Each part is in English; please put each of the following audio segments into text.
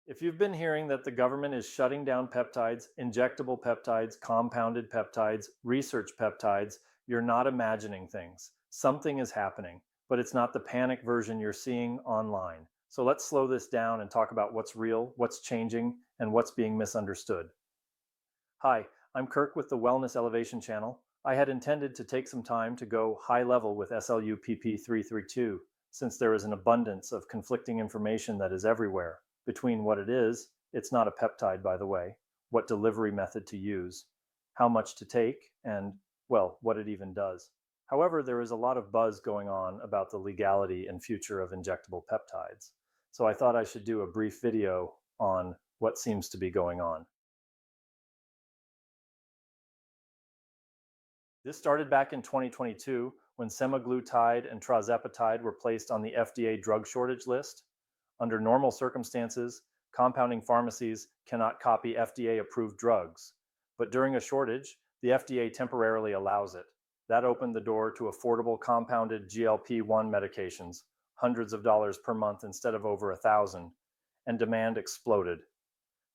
If you've been hearing that the government is shutting down peptides, injectable peptides, compounded peptides, research peptides, you're not imagining things. Something is happening, but it's not the panic version you're seeing online. So let's slow this down and talk about what's real, what's changing, and what's being misunderstood. Hi, I'm Kirk with the Wellness Elevation channel. I had intended to take some time to go high level with SLU-PP332, since there is an abundance of conflicting information that is everywhere between what it is, it's not a peptide by the way, what delivery method to use, how much to take, and, well, what it even does. However, there is a lot of buzz going on about the legality and future of injectable peptides, so I thought I should do a brief video on what seems to be going on. This started back in 2022 when semaglutide and tirzepatide were placed on the FDA drug shortage list. Under normal circumstances, compounding pharmacies cannot copy FDA-approved drugs, but during a shortage, the FDA temporarily allows it. That opened the door to affordable compounded GLP-1 medications, hundreds of dollars per month instead of over 1,000, and demand exploded.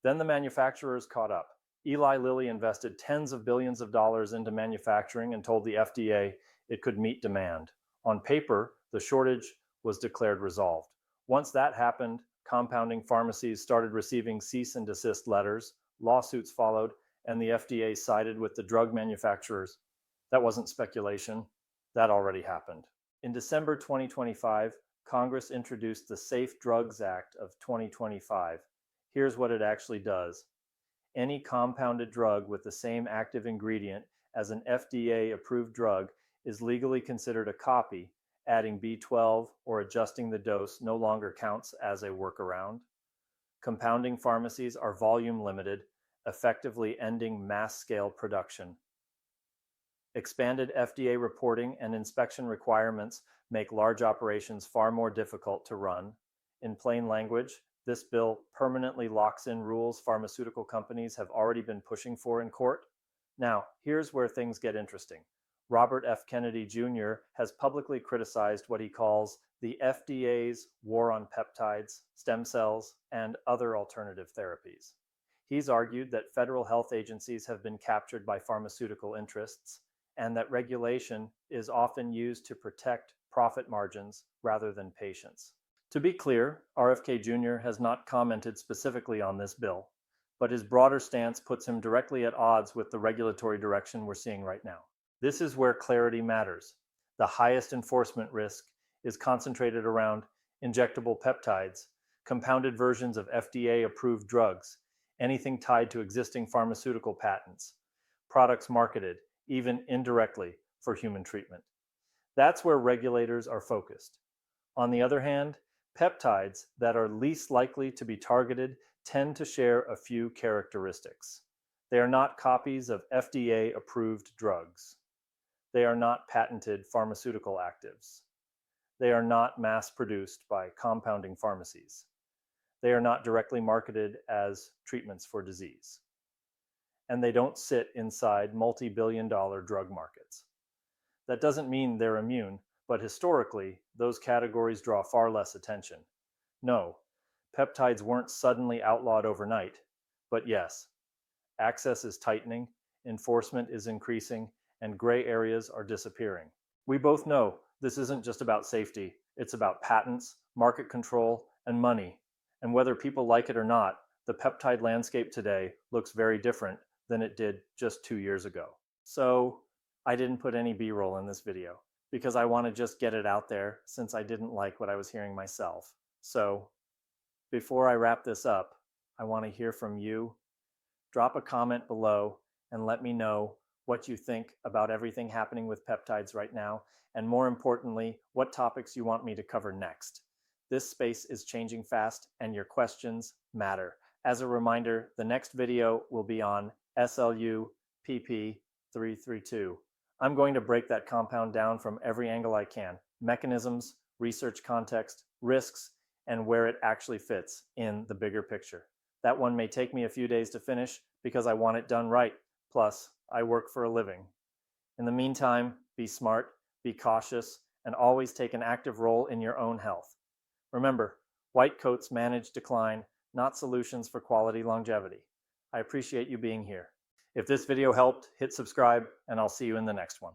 Then the manufacturers caught up. Eli Lilly invested tens of billions of dollars into manufacturing and told the FDA it could meet demand. On paper, the shortage was declared resolved. Once that happened, compounding pharmacies started receiving cease and desist letters, lawsuits followed, and the FDA sided with the drug manufacturers. That wasn't speculation. That already happened. In December 2025, Congress introduced the Safe Drugs Act of 2025. Here's what it actually does. Any compounded drug with the same active ingredient as an FDA-approved drug is legally considered a copy. Adding B12 or adjusting the dose no longer counts as a workaround. Compounding pharmacies are volume limited, effectively ending mass-scale production. Expanded FDA reporting and inspection requirements make large operations far more difficult to run. In plain language, this bill permanently locks in rules pharmaceutical companies have already been pushing for in court. Now, here's where things get interesting. Robert F. Kennedy Jr. has publicly criticized what he calls the FDA's war on peptides, stem cells, and other alternative therapies. He's argued that federal health agencies have been captured by pharmaceutical interests, and that regulation is often used to protect profit margins rather than patients. To be clear, RFK Jr. has not commented specifically on this bill, but his broader stance puts him directly at odds with the regulatory direction we're seeing right now. This is where clarity matters. The highest enforcement risk is concentrated around injectable peptides, compounded versions of FDA-approved drugs, anything tied to existing pharmaceutical patents, products marketed, even indirectly, for human treatment. That's where regulators are focused. On the other hand, peptides that are least likely to be targeted tend to share a few characteristics. They are not copies of FDA-approved drugs. They are not patented pharmaceutical actives. They are not mass-produced by compounding pharmacies. They are not directly marketed as treatments for disease. And they don't sit inside multi-billion-dollar drug markets. That doesn't mean they're immune, but historically, those categories draw far less attention. No, peptides weren't suddenly outlawed overnight, but yes, access is tightening, enforcement is increasing, and gray areas are disappearing. We both know this isn't just about safety, it's about patents, market control, and money. And whether people like it or not, the peptide landscape today looks very different than it did just 2 years ago. So I didn't put any B-roll in this video because I want to just get it out there since I didn't like what I was hearing myself. So before I wrap this up, I want to hear from you. Drop a comment below and let me know what you think about everything happening with peptides right now, and more importantly, what topics you want me to cover next. This space is changing fast and your questions matter. As a reminder, the next video will be on SLU-PP332. I'm going to break that compound down from every angle I can. Mechanisms, research context, risks, and where it actually fits in the bigger picture. That one may take me a few days to finish because I want it done right. Plus, I work for a living. In the meantime, be smart, be cautious, and always take an active role in your own health. Remember, White coats manage decline, not solutions for quality longevity. I appreciate you being here. If this video helped, hit subscribe, and I'll see you in the next one.